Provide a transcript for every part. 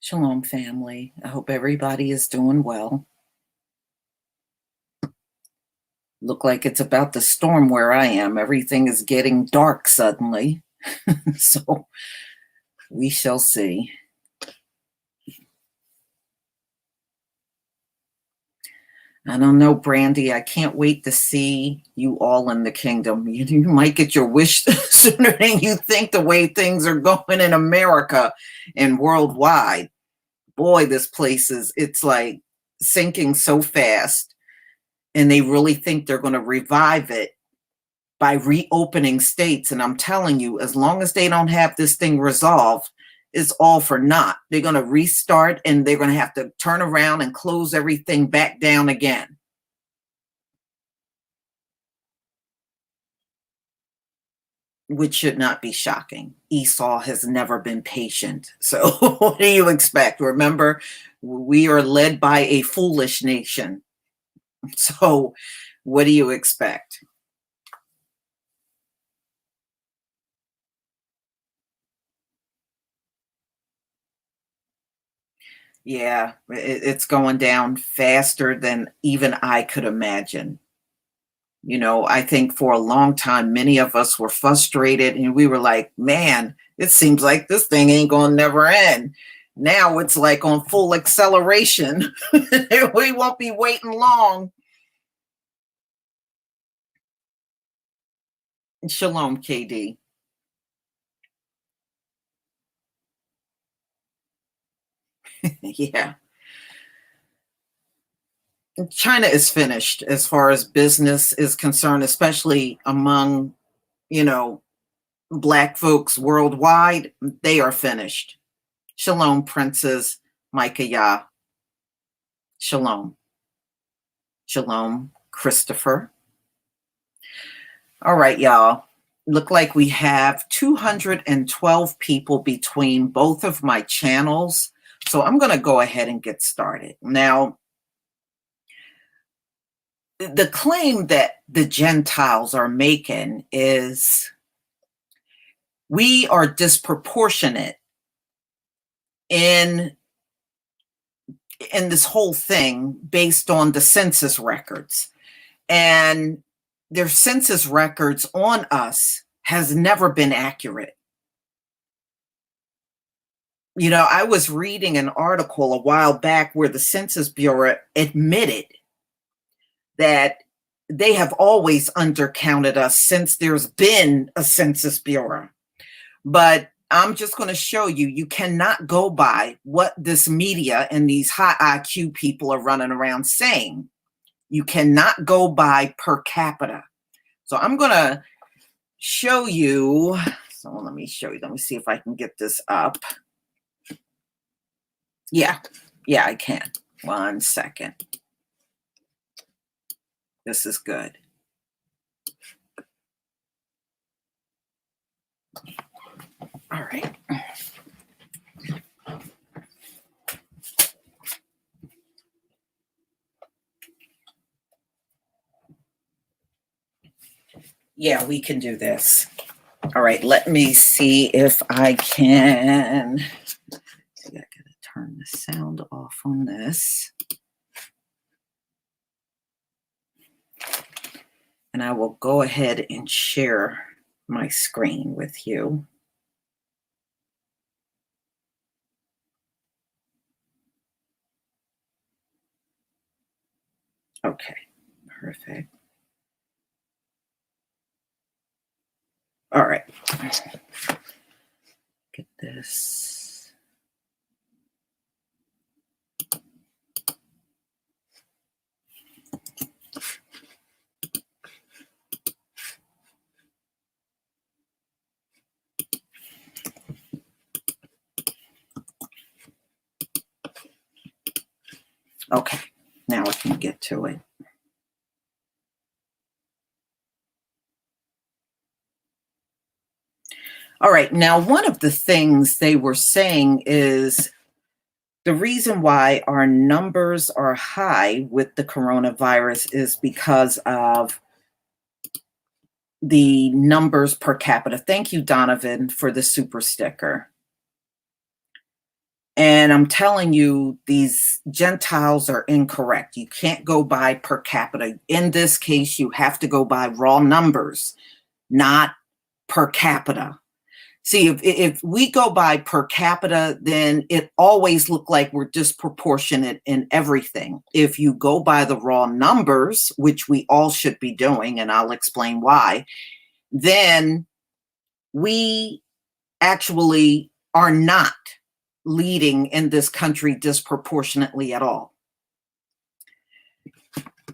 Shalom, family. I hope everybody is doing well. Look like it's about to storm where I am. Everything is getting dark suddenly. So we shall see. I don't know, Brandy. I can't wait to see you all in the kingdom. You might get your wish sooner than you think, the way things are going in America and worldwide. Boy, this place it's like sinking so fast. And they really think they're going to revive it by reopening states. And I'm telling you, as long as they don't have this thing resolved, it's all for naught. They're going to restart and they're going to have to turn around and close everything back down again. Which should not be shocking. Esau has never been patient. So what do you expect? Remember, we are led by a foolish nation. So what do you expect? Yeah, it's going down faster than even I could imagine. You know, I think for a long time, many of us were frustrated and we were like, man, it seems like this thing ain't going to never end. Now it's like on full acceleration. We won't be waiting long. Shalom, KD. Yeah. China is finished as far as business is concerned, especially among, you know, Black folks worldwide. They are finished. Shalom, Princess Micah Yah. Shalom. Shalom, Christopher. All right, y'all. Look like we have 212 people between both of my channels. So I'm going to go ahead and get started. Now, the claim that the Gentiles are making is we are disproportionate in this whole thing based on the census records. And their census records on us has never been accurate. You know, I was reading an article a while back where the Census Bureau admitted that they have always undercounted us since there's been a Census Bureau. But I'm just going to show you, you cannot go by what this media and these high IQ people are running around saying. You cannot go by per capita. So I'm going to show you. So let me show you. Let me see if I can get this up. Yeah, I can. 1 second. This is good. All right. Yeah, we can do this. All right, let me see if I can. I gotta turn the sound off on this. And I will go ahead and share my screen with you. Okay, perfect. All right. Get this. Okay, now I can get to it. All right, now one of the things they were saying is the reason why our numbers are high with the coronavirus is because of the numbers per capita. Thank you, Donovan, for the super sticker. And I'm telling you, these Gentiles are incorrect. You can't go by per capita. In this case, you have to go by raw numbers, not per capita. See, if we go by per capita, then it always look like we're disproportionate in everything. If you go by the raw numbers, which we all should be doing, and I'll explain why, then we actually are not leading in this country disproportionately at all.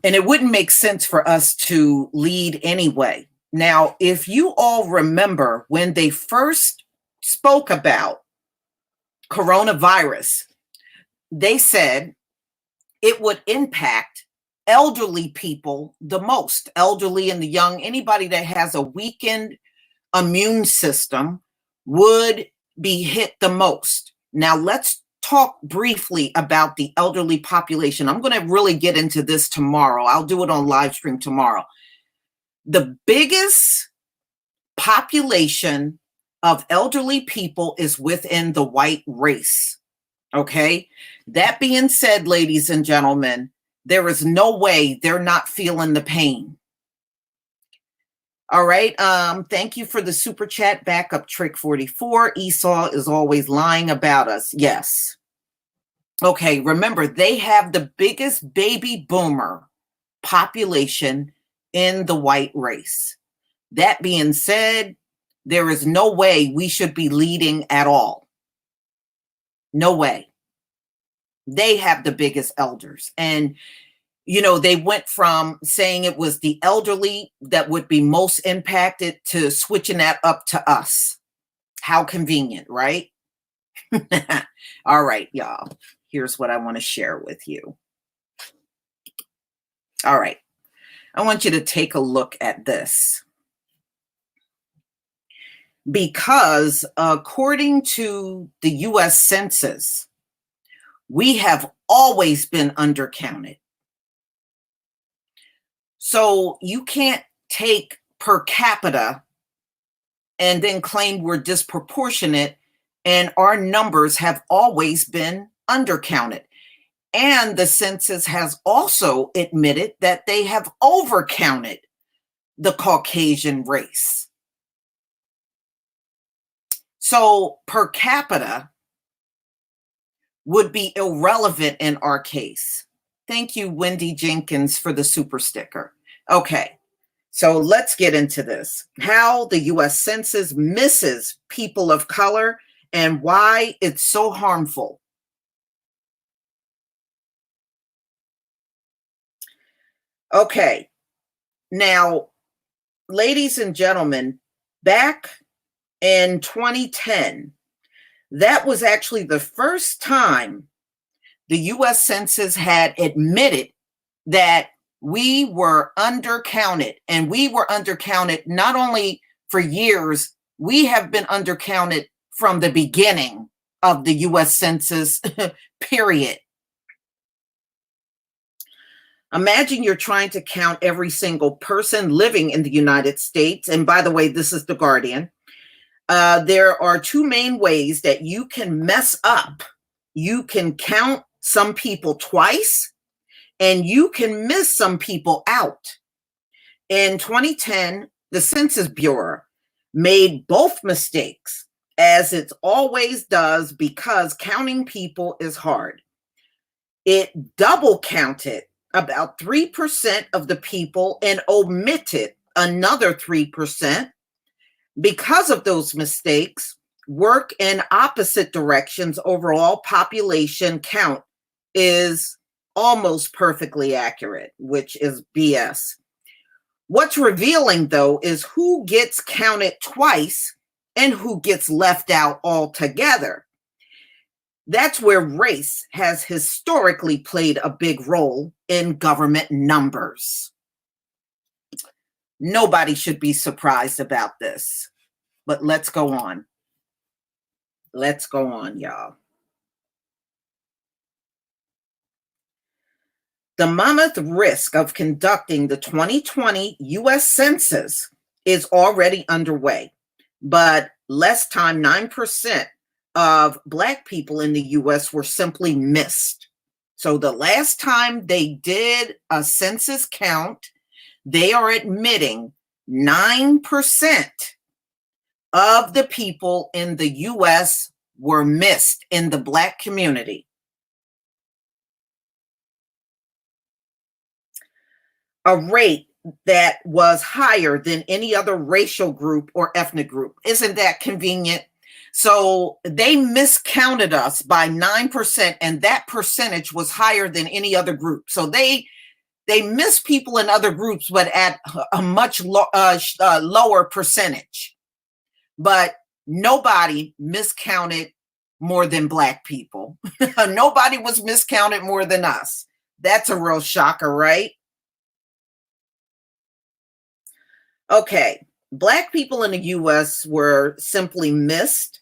And it wouldn't make sense for us to lead anyway. Now, if you all remember when they first spoke about coronavirus, they said it would impact elderly people the most, elderly and the young. Anybody that has a weakened immune system would be hit the most. Now, let's talk briefly about the elderly population. I'm going to really get into this tomorrow. I'll do it on live stream tomorrow. The biggest population of elderly people is within the white race. Okay. That being said, ladies and gentlemen, there is no way they're not feeling the pain. All right. Thank you for the super chat. Backup trick 44. Esau is always lying about us. Yes. Okay. Remember, they have the biggest baby boomer population in the white race. That being said, there is no way we should be leading at all. No way. They have the biggest elders. And you know, they went from saying it was the elderly that would be most impacted to switching that up to us. How convenient, right? All right, y'all. Here's what I want to share with you. All right. I want you to take a look at this. Because according to the U.S. Census, we have always been undercounted. So you can't take per capita and then claim we're disproportionate, and our numbers have always been undercounted. And the census has also admitted that they have overcounted the Caucasian race. So per capita would be irrelevant in our case. Thank you, Wendy Jenkins, for the super sticker. Okay, so let's get into this. How the U.S. Census misses people of color and why it's so harmful. Okay, now, ladies and gentlemen, back in 2010, that was actually the first time the U.S. Census had admitted that we were undercounted, and we were undercounted not only for years, we have been undercounted from the beginning of the U.S. Census, period. Imagine you're trying to count every single person living in the United States. And by the way, this is The Guardian. There are two main ways that you can mess up. You can count some people twice, and you can miss some people out. In 2010, the Census Bureau made both mistakes, as it always does, because counting people is hard. It double counted about 3% of the people and omitted another 3%. Because of those mistakes, work in opposite directions, overall population count is almost perfectly accurate, which is BS. What's revealing, though, is who gets counted twice and who gets left out altogether. That's where race has historically played a big role in government numbers. Nobody should be surprised about this, but let's go on. Let's go on, y'all. The mammoth risk of conducting the 2020 U.S. Census is already underway, but less time 9% of Black people in the US were simply missed. So the last time they did a census count, they are admitting 9% of the people in the US were missed in the Black community. A rate that was higher than any other racial group or ethnic group. Isn't that convenient? So they miscounted us by 9%, and that percentage was higher than any other group. So they miss people in other groups, but at a much lower percentage. But nobody miscounted more than Black people. Nobody was miscounted more than us. That's a real shocker, right? Okay, Black people in the US were simply missed.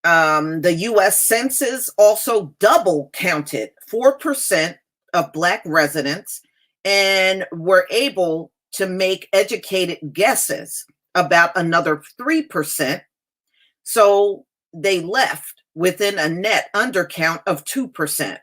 The US Census also double counted 4% of Black residents and were able to make educated guesses about another 3%. So they left within a net undercount of 2%.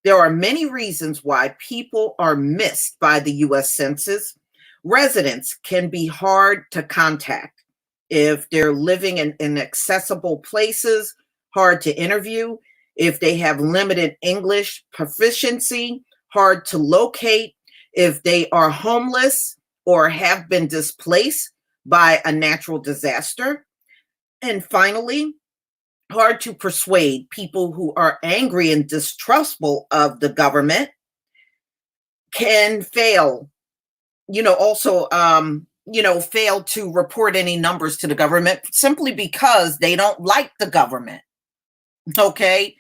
There are many reasons why people are missed by the US Census. Residents can be hard to contact if they're living in inaccessible places, hard to interview, if they have limited English proficiency, hard to locate, if they are homeless or have been displaced by a natural disaster. And finally, hard to persuade people who are angry and distrustful of the government can fail, also, fail to report any numbers to the government simply because they don't like the government. Okay.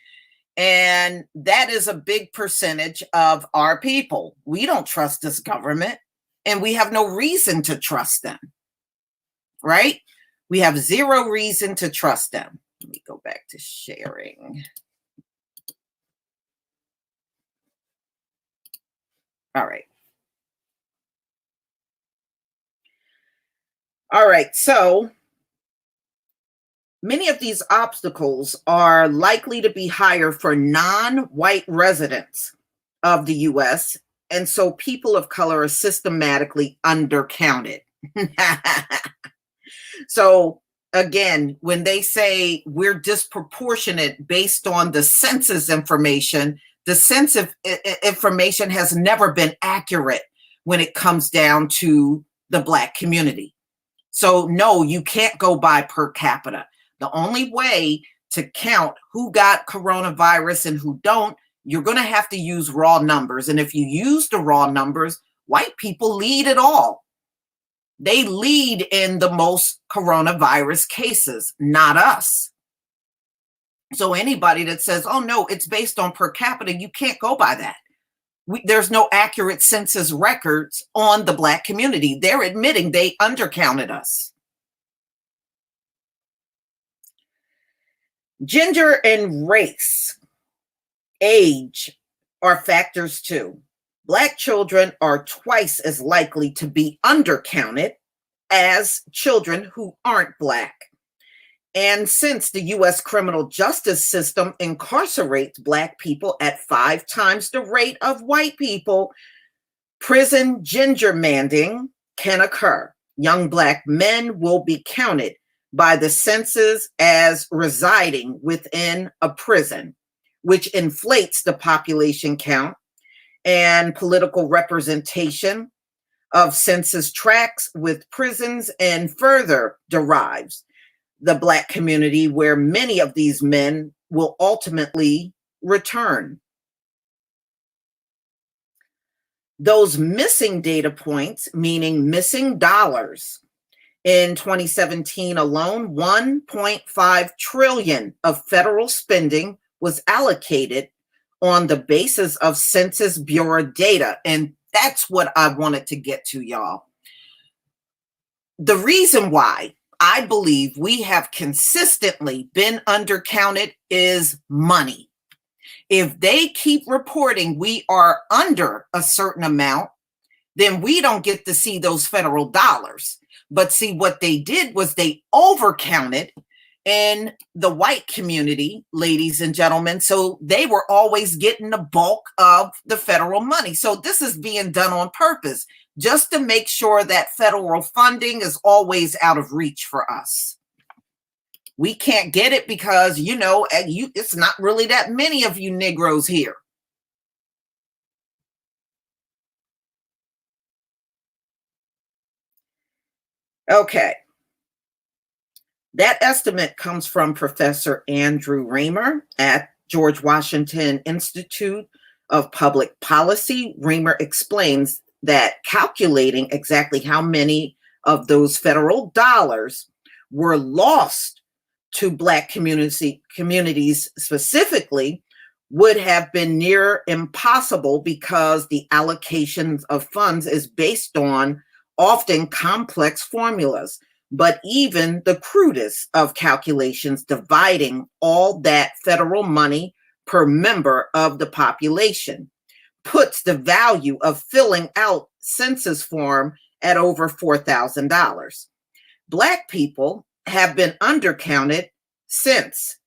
And that is a big percentage of our people. We don't trust this government and we have no reason to trust them, right? We have zero reason to trust them. Let me go back to sharing. All right. All right. So many of these obstacles are likely to be higher for non-white residents of the US. And so people of color are systematically undercounted. So again, when they say we're disproportionate based on the census information, the census information has never been accurate when it comes down to the Black community. So no, you can't go by per capita. The only way to count who got coronavirus and who don't, you're going to have to use raw numbers. And if you use the raw numbers, white people lead it all. They lead in the most coronavirus cases, not us. So anybody that says, oh no, it's based on per capita, you can't go by that. There's no accurate census records on the Black community. They're admitting they undercounted us. Gender and race, age are factors too. Black children are twice as likely to be undercounted as children who aren't Black. And since the US criminal justice system incarcerates Black people at 5 times the rate of white people, prison gendermanding can occur. Young Black men will be counted by the census as residing within a prison, which inflates the population count and political representation of census tracts with prisons, and further derives the Black community where many of these men will ultimately return. Those missing data points, meaning missing dollars, in 2017 alone, 1.5 trillion of federal spending was allocated on the basis of Census Bureau data. And that's what I wanted to get to, y'all. The reason why I believe we have consistently been undercounted is money. If they keep reporting we are under a certain amount, then we don't get to see those federal dollars. But see, what they did was they overcounted in the white community, ladies and gentlemen. So they were always getting the bulk of the federal money. So this is being done on purpose, just to make sure that federal funding is always out of reach for us. We can't get it because, it's not really that many of you Negroes here. Okay. That estimate comes from Professor Andrew Raymer at George Washington Institute of Public Policy. Raymer explains that calculating exactly how many of those federal dollars were lost to Black communities specifically would have been near impossible because the allocation of funds is based on often complex formulas. But even the crudest of calculations dividing all that federal money per member of the population puts the value of filling out census form at over $4,000. Black people have been undercounted since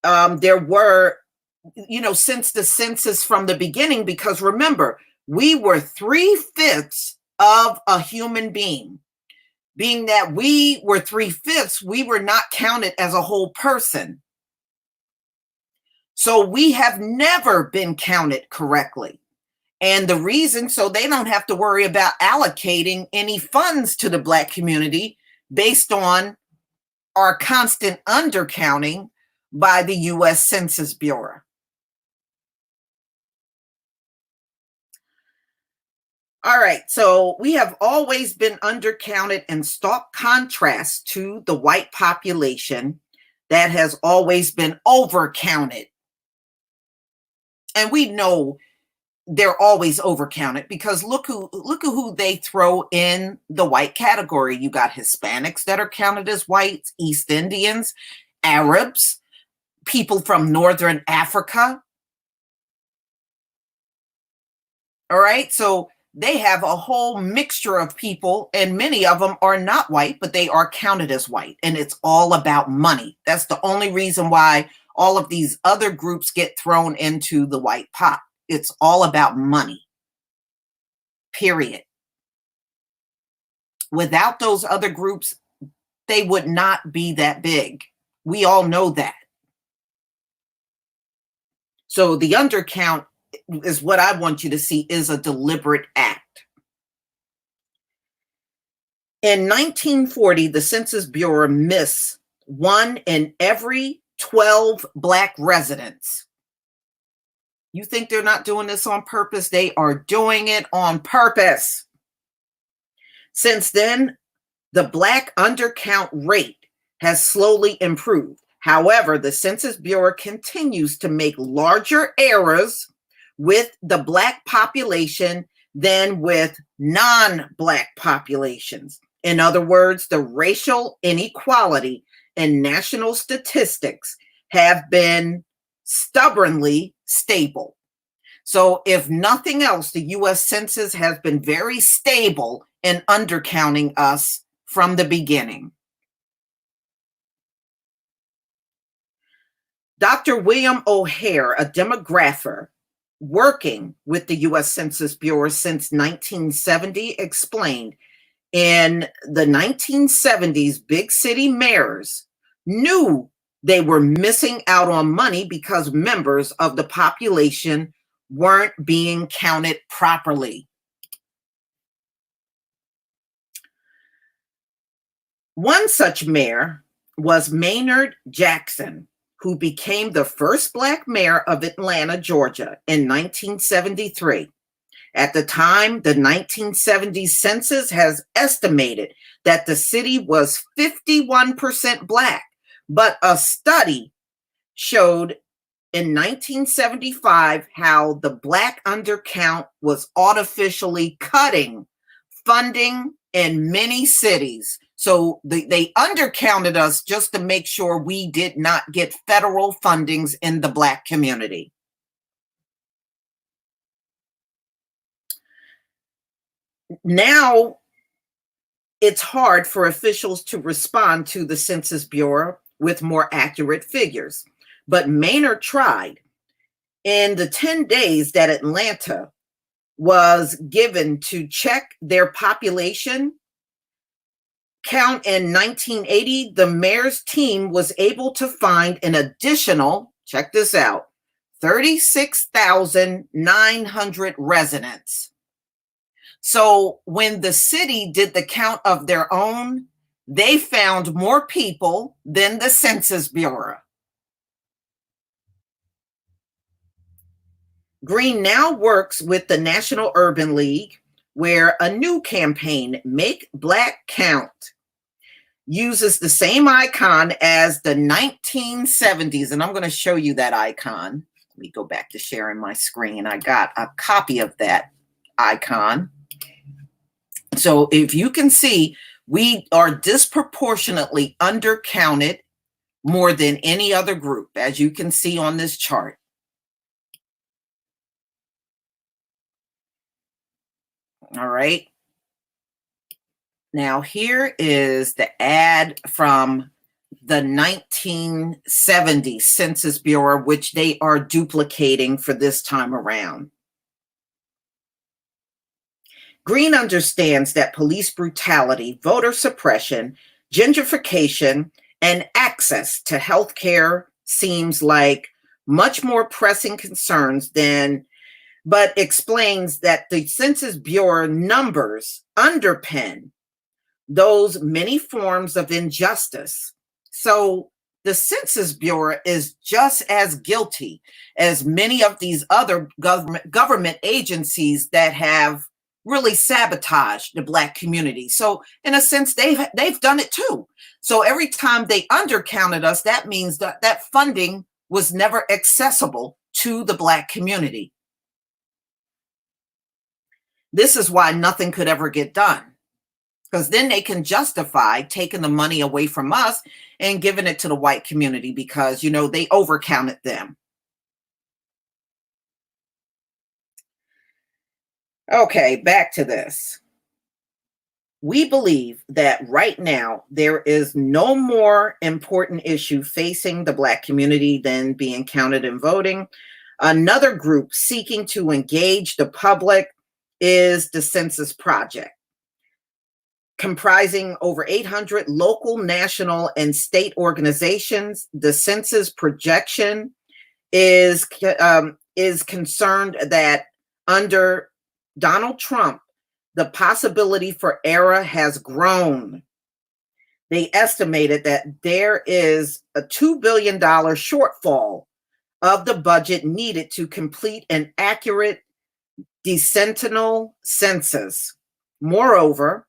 since the census from the beginning, because remember, we were 3/5 of a human being. Being that we were 3/5, we were not counted as a whole person. So we have never been counted correctly. And the reason, so they don't have to worry about allocating any funds to the Black community based on our constant undercounting by the U.S. Census Bureau. All right, so we have always been undercounted in stark contrast to the white population that has always been overcounted. And we know they're always overcounted because look at who they throw in the white category. You got Hispanics that are counted as whites, East Indians, Arabs, people from Northern Africa. All right, so they have a whole mixture of people, and many of them are not white, but they are counted as white. And it's all about money. That's the only reason why all of these other groups get thrown into the white pot. It's all about money, period. Without those other groups, they would not be that big. We all know that. So the undercount is what I want you to see is a deliberate act. In 1940, the Census Bureau missed 1 in every 12 Black residents. You think they're not doing this on purpose? They are doing it on purpose. Since then, the Black undercount rate has slowly improved. However, the Census Bureau continues to make larger errors with the Black population than with non-Black populations. In other words, the racial inequality in national statistics have been stubbornly stable. So if nothing else, the U.S. Census has been very stable in undercounting us from the beginning. Dr. William O'Hare, a demographer working with the U.S. Census Bureau since 1970, explained in the 1970s, big city mayors knew they were missing out on money because members of the population weren't being counted properly. One such mayor was Maynard Jackson, who became the first Black mayor of Atlanta, Georgia in 1973. At the time, the 1970 census has estimated that the city was 51% Black, but a study showed in 1975 how the Black undercount was artificially cutting funding in many cities. So they undercounted us just to make sure we did not get federal fundings in the Black community. Now, it's hard for officials to respond to the Census Bureau with more accurate figures. But Maynard tried. In the 10 days that Atlanta was given to check their population count in 1980, the mayor's team was able to find an additional, check this out, 36,900 residents. So when the city did the count of their own, they found more people than the Census Bureau. Green now works with the National Urban League, where a new campaign, Make Black Count, uses the same icon as the 1970s. And I'm going to show you that icon. Let me go back to sharing my screen. I got a copy of that icon. So if you can see, we are disproportionately undercounted more than any other group, as you can see on this chart. All right. Now here is the ad from the 1970 Census Bureau, which they are duplicating for this time around. Green understands that police brutality, voter suppression, gentrification, and access to health care seems like much more pressing concerns than, but explains that the Census Bureau numbers underpin those many forms of injustice. So the Census Bureau is just as guilty as many of these other government agencies that have really sabotaged the Black community. So in a sense, they've done it too. So every time they undercounted us, that means that that funding was never accessible to the Black community. This is why nothing could ever get done, because then they can justify taking the money away from us and giving it to the white community because, you know, they overcounted them. Okay, back to this. We believe that right now there is no more important issue facing the Black community than being counted and voting. Another group seeking to engage the public is the Census Project, comprising over 800 local, national, and state organizations. The census projection is concerned that under Donald Trump, the possibility for error has grown. They estimated that there is a $2 billion shortfall of the budget needed to complete an accurate decennial census. Moreover,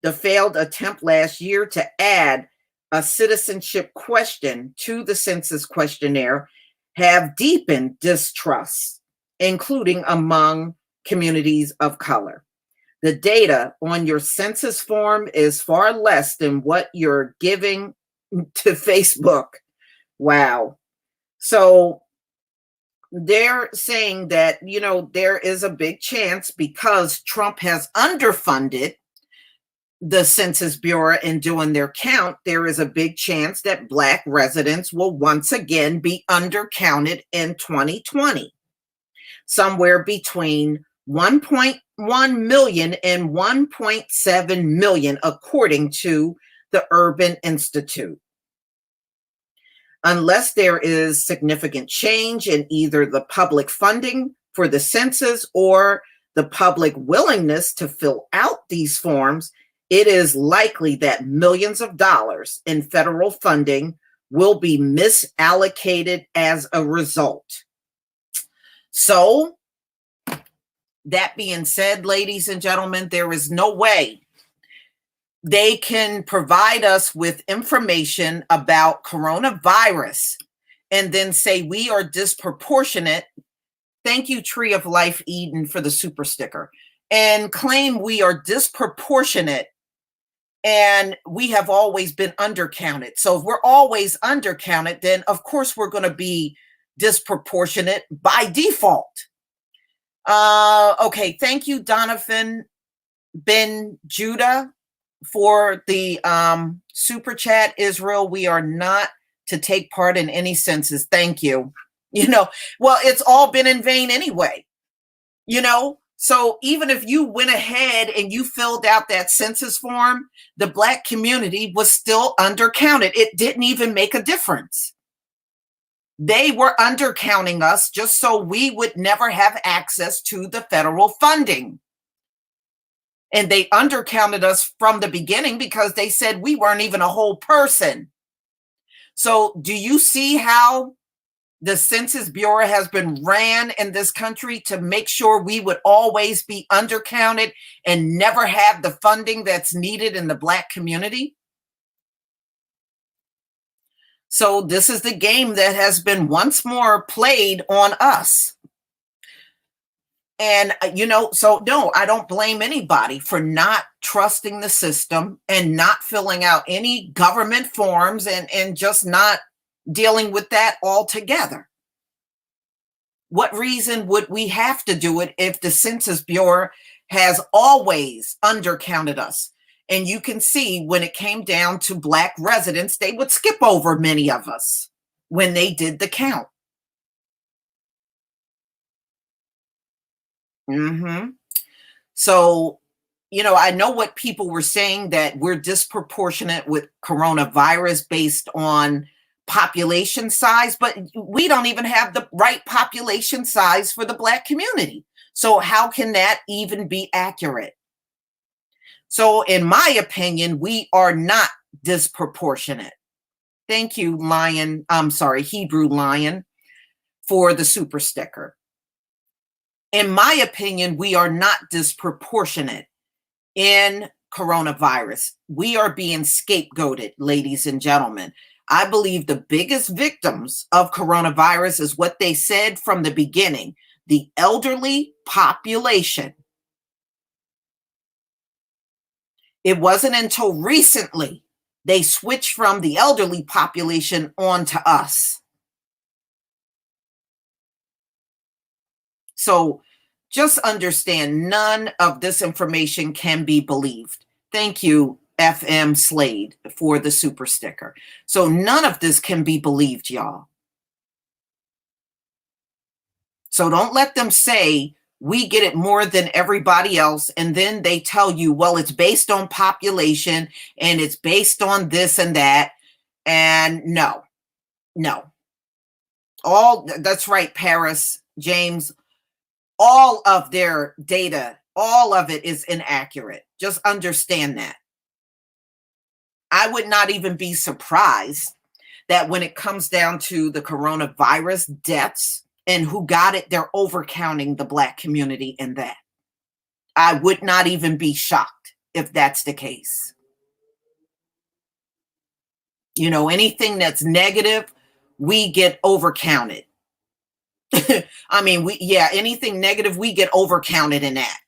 the failed attempt last year to add a citizenship question to the census questionnaire have deepened distrust, including among communities of color. The data on your census form is far less than what you're giving to Facebook. Wow. So they're saying that, you know, there is a big chance because Trump has underfunded the Census Bureau in doing their count, there is a big chance that Black residents will once again be undercounted in 2020, somewhere between 1.1 million and 1.7 million, according to the Urban Institute. Unless there is significant change in either the public funding for the census or the public willingness to fill out these forms, it is likely that millions of dollars in federal funding will be misallocated as a result. So, that being said, ladies and gentlemen, there is no way they can provide us with information about coronavirus and then say we are disproportionate. Thank you, Tree of Life Eden, for the super sticker. And claim we are disproportionate and we have always been undercounted. So if we're always undercounted, then of course we're going to be disproportionate by default. Okay, thank you, Donovan Ben Judah, for the super chat. Israel, we are not to take part in any census. Thank you. You know, well, it's all been in vain anyway, you know? So even if you went ahead and you filled out that census form, the Black community was still undercounted. It didn't even make a difference. They were undercounting us just so we would never have access to the federal funding. And they undercounted us from the beginning because they said we weren't even a whole person. So, do you see how the Census Bureau has been ran in this country to make sure we would always be undercounted and never have the funding that's needed in the Black community? So, this is the game that has been once more played on us. And, so no, I don't blame anybody for not trusting the system and not filling out any government forms and just not dealing with that altogether. What reason would we have to do it if the Census Bureau has always undercounted us? And you can see when it came down to Black residents, they would skip over many of us when they did the count. Hmm. So, I know what people were saying, that we're disproportionate with coronavirus based on population size, but we don't even have the right population size for the Black community. So, how can that even be accurate? So, in my opinion, we are not disproportionate. Thank you, Lion. I'm sorry, Hebrew Lion, for the super sticker. In my opinion, we are not disproportionate in coronavirus. We are being scapegoated, ladies and gentlemen. I believe the biggest victims of coronavirus is what they said from the beginning: the elderly population. It wasn't until recently they switched from the elderly population onto us. So just understand, none of this information can be believed. Thank you, FM Slade, for the super sticker. So none of this can be believed, y'all. So don't let them say we get it more than everybody else, and then they tell you, well, it's based on population and it's based on this and that. And no, no. That's right, Paris, James, all of their data, all of it is inaccurate. Just understand that. I would not even be surprised that when it comes down to the coronavirus deaths and who got it, they're overcounting the Black community in that. I would not even be shocked if that's the case. Anything that's negative, we get overcounted. I mean, anything negative, we get overcounted in that,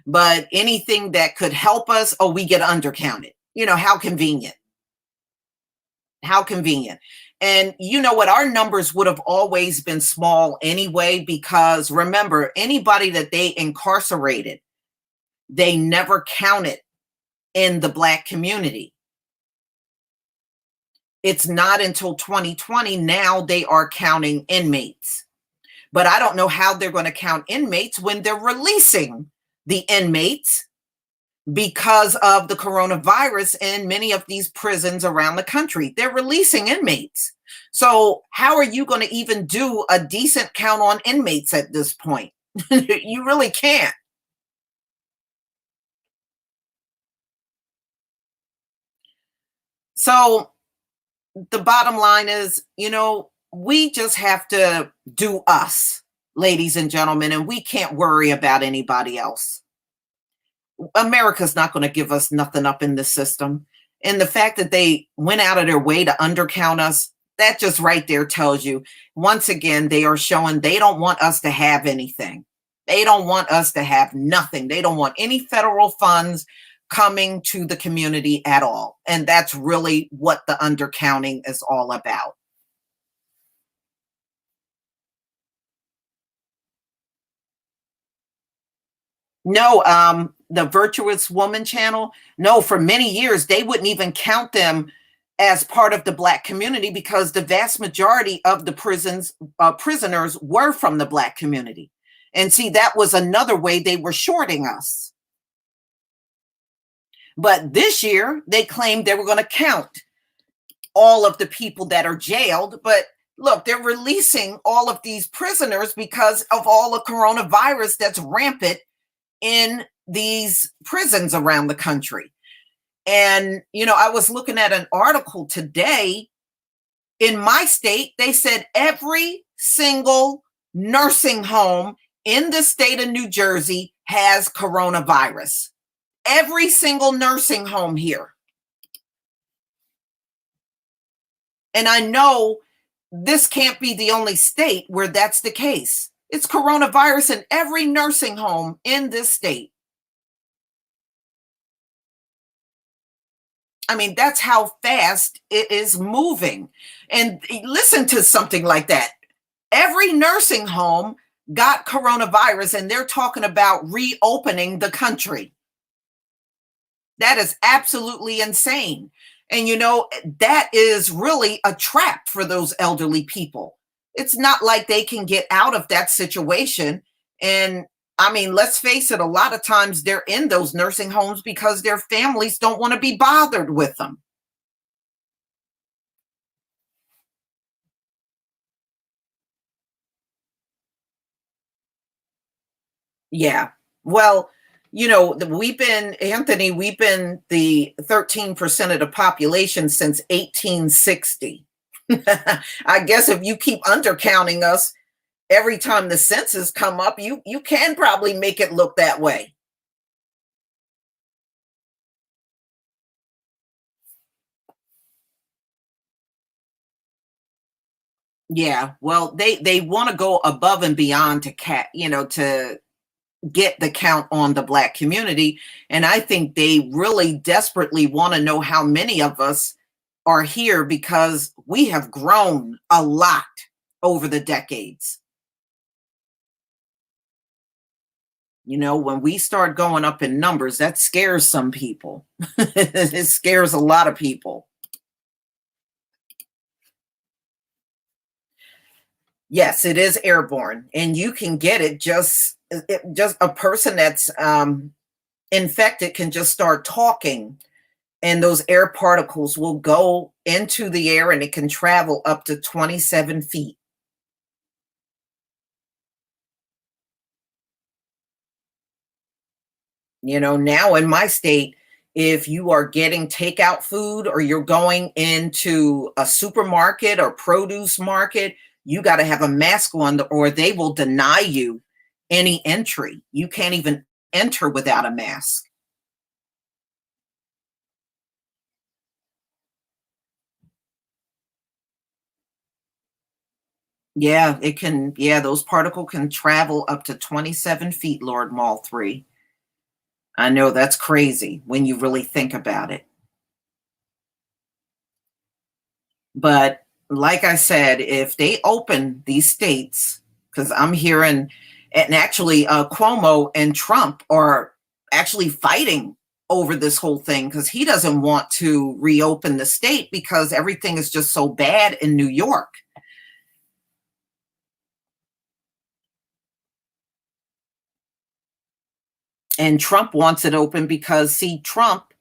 but anything that could help us, oh, we get undercounted. How convenient. How convenient. And you know what? Our numbers would have always been small anyway, because remember, anybody that they incarcerated, they never counted in the Black community. It's not until 2020 now they are counting inmates. But I don't know how they're going to count inmates when they're releasing the inmates because of the coronavirus in many of these prisons around the country. They're releasing inmates. So how are you going to even do a decent count on inmates at this point? You really can't. So the bottom line is, we just have to do us, ladies and gentlemen, and we can't worry about anybody else. America's not going to give us nothing up in the system. And the fact that they went out of their way to undercount us, that just right there tells you, once again, they are showing they don't want us to have anything. They don't want us to have nothing. They don't want any federal funds coming to the community at all. And that's really what the undercounting is all about. No, the Virtuous Woman channel, no, for many years, they wouldn't even count them as part of the Black community because the vast majority of the prisoners were from the Black community. And see, that was another way they were shorting us. But this year, they claimed they were going to count all of the people that are jailed. But look, they're releasing all of these prisoners because of all the coronavirus that's rampant in these prisons around the country. And, I was looking at an article today. In my state, they said every single nursing home in the state of New Jersey has coronavirus. Every single nursing home here. And I know this can't be the only state where that's the case. It's coronavirus in every nursing home in this state. I mean, that's how fast it is moving. And listen to something like that. Every nursing home got coronavirus, and they're talking about reopening the country. That is absolutely insane. And, that is really a trap for those elderly people. It's not like they can get out of that situation. And I mean, let's face it, a lot of times they're in those nursing homes because their families don't want to be bothered with them. Yeah. Well, we've been the 13% of the population since 1860. I guess if you keep undercounting us every time the census come up, you can probably make it look that way. Yeah. Well, they want to go above and beyond to get the count on the Black community. And I think they really desperately want to know how many of us are here because we have grown a lot over the decades. When we start going up in numbers, that scares some people. It scares a lot of people. Yes, it is airborne, and you can get it just a person that's infected can just start talking, and those air particles will go into the air, and it can travel up to 27 feet. Now in my state, if you are getting takeout food or you're going into a supermarket or produce market, you got to have a mask on or they will deny you any entry. You can't even enter without a mask. Yeah, it can. Yeah, those particles can travel up to 27 feet, Lord Mall 3. I know that's crazy when you really think about it. But like I said, if they open these states, because I'm hearing, and actually Cuomo and Trump are actually fighting over this whole thing because he doesn't want to reopen the state because everything is just so bad in New York. And Trump wants it open because, see, Trump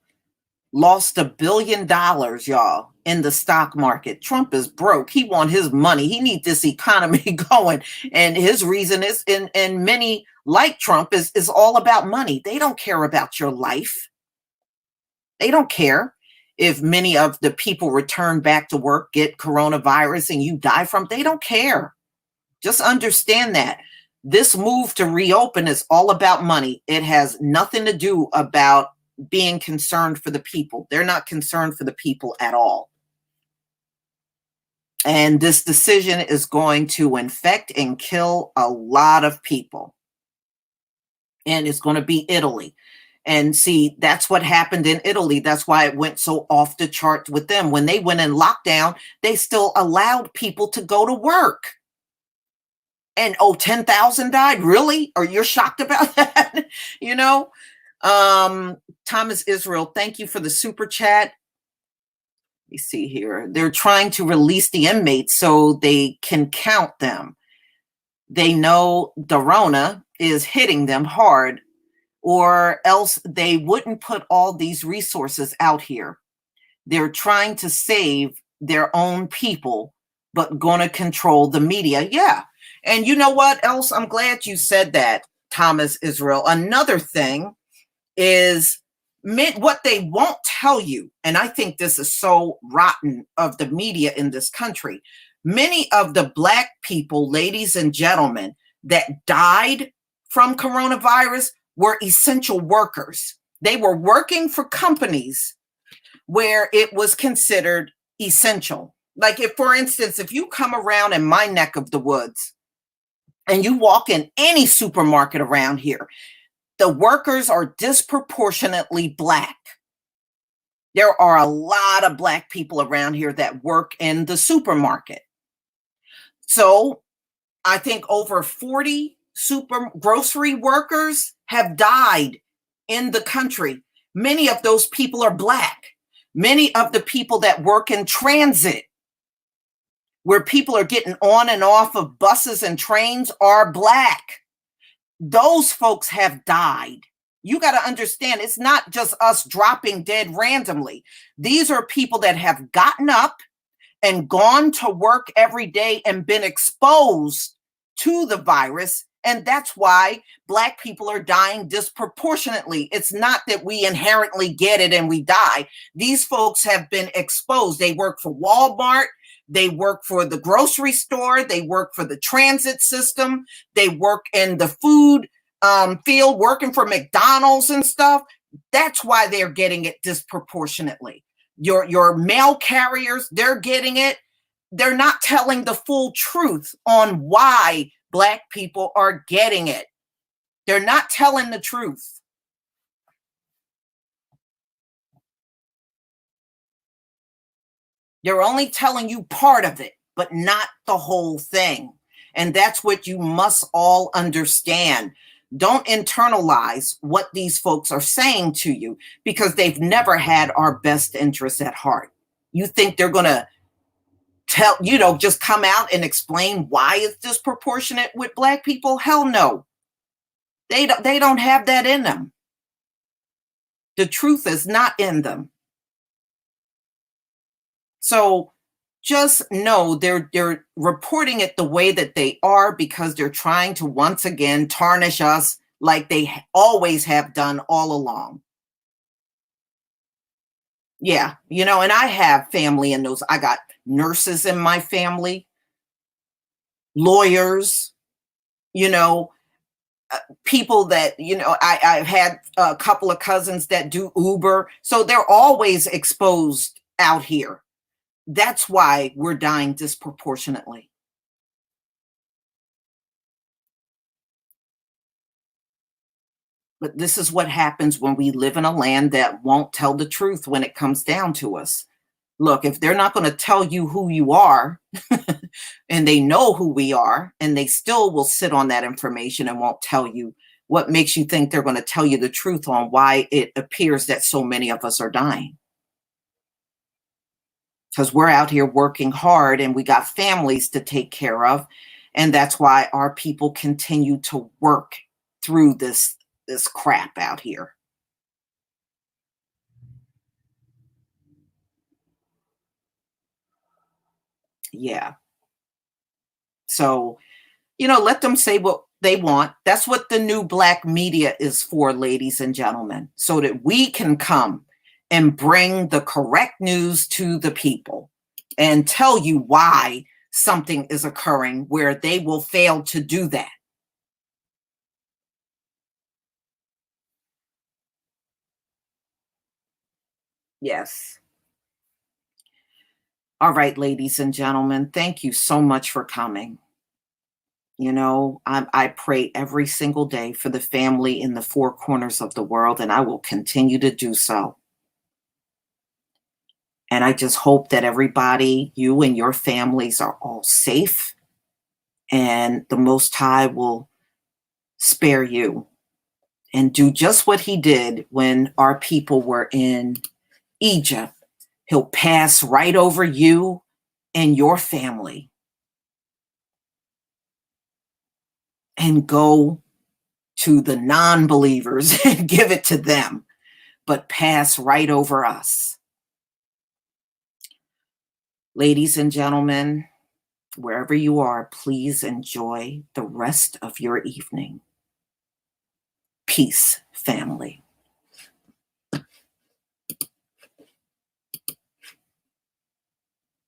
lost $1 billion, y'all, in the stock market. Trump is broke. He want his money. He need this economy going. And his reason is, and many like Trump is all about money. They don't care about your life. They don't care if many of the people return back to work, get coronavirus, and you die from. They don't care. Just understand that. This move to reopen is all about money. It has nothing to do about being concerned for the people. They're not concerned for the people at all. And this decision is going to infect and kill a lot of people. And it's going to be Italy. And see, that's what happened in Italy. That's why it went so off the charts with them. When they went in lockdown, they still allowed people to go to work. And 10,000 died. Really? Are you shocked about that? you know? Thomas Israel, thank you for the super chat. You see here, they're trying to release the inmates so they can count them. They know the Rona is hitting them hard, or else they wouldn't put all these resources out here. They're trying to save their own people, but going to control the media. Yeah. And you know what else? I'm glad you said that, Thomas Israel. Another thing is what they won't tell you. And I think this is so rotten of the media in this country. Many of the Black people, ladies and gentlemen, that died from coronavirus were essential workers. They were working for companies where it was considered essential. Like, if, for instance, if you come around in my neck of the woods and you walk in any supermarket around here, the workers are disproportionately Black. There are a lot of Black people around here that work in the supermarket. So I think over 40 grocery workers have died in the country. Many of those people are Black. Many of the people that work in transit, where people are getting on and off of buses and trains, are Black. Those folks have died. You got to understand, it's not just us dropping dead randomly. These are people that have gotten up and gone to work every day and been exposed to the virus. And that's why Black people are dying disproportionately. It's not that we inherently get it and we die. These folks have been exposed. They work for Walmart. They work for the grocery store. They work for the transit system. They work in the food field, working for McDonald's and stuff. That's why they're getting it disproportionately. Your mail carriers, they're getting it. They're not telling the full truth on why Black people are getting it. They're not telling the truth. They're only telling you part of it, but not the whole thing. And that's what you must all understand. Don't internalize what these folks are saying to you, because they've never had our best interests at heart. You think they're going to just come out and explain why it's disproportionate with Black people? Hell no. They don't have that in them. The truth is not in them. So just know they're reporting it the way that they are, because they're trying to once again tarnish us like they always have done all along. Yeah, and I have family in those. I got nurses in my family, lawyers, people that, I've had a couple of cousins that do Uber. So they're always exposed out here. That's why we're dying disproportionately. But this is what happens when we live in a land that won't tell the truth when it comes down to us. Look, if they're not going to tell you who you are, and they know who we are, and they still will sit on that information and won't tell you, what makes you think they're going to tell you the truth on why it appears that so many of us are dying? Because we're out here working hard and we got families to take care of. And that's why our people continue to work through this crap out here. Yeah. So, let them say what they want. That's what the new Black media is for, ladies and gentlemen, so that we can come and bring the correct news to the people and tell you why something is occurring where they will fail to do that. Yes. All right, ladies and gentlemen, thank you so much for coming. I pray every single day for the family in the four corners of the world, and I will continue to do so. And I just hope that everybody, you and your families, are all safe, and the Most High will spare you and do just what he did when our people were in Egypt He'll pass right over you and your family and go to the non-believers and give it to them, but pass right over us. Ladies and gentlemen, wherever you are, please enjoy the rest of your evening. Peace, family.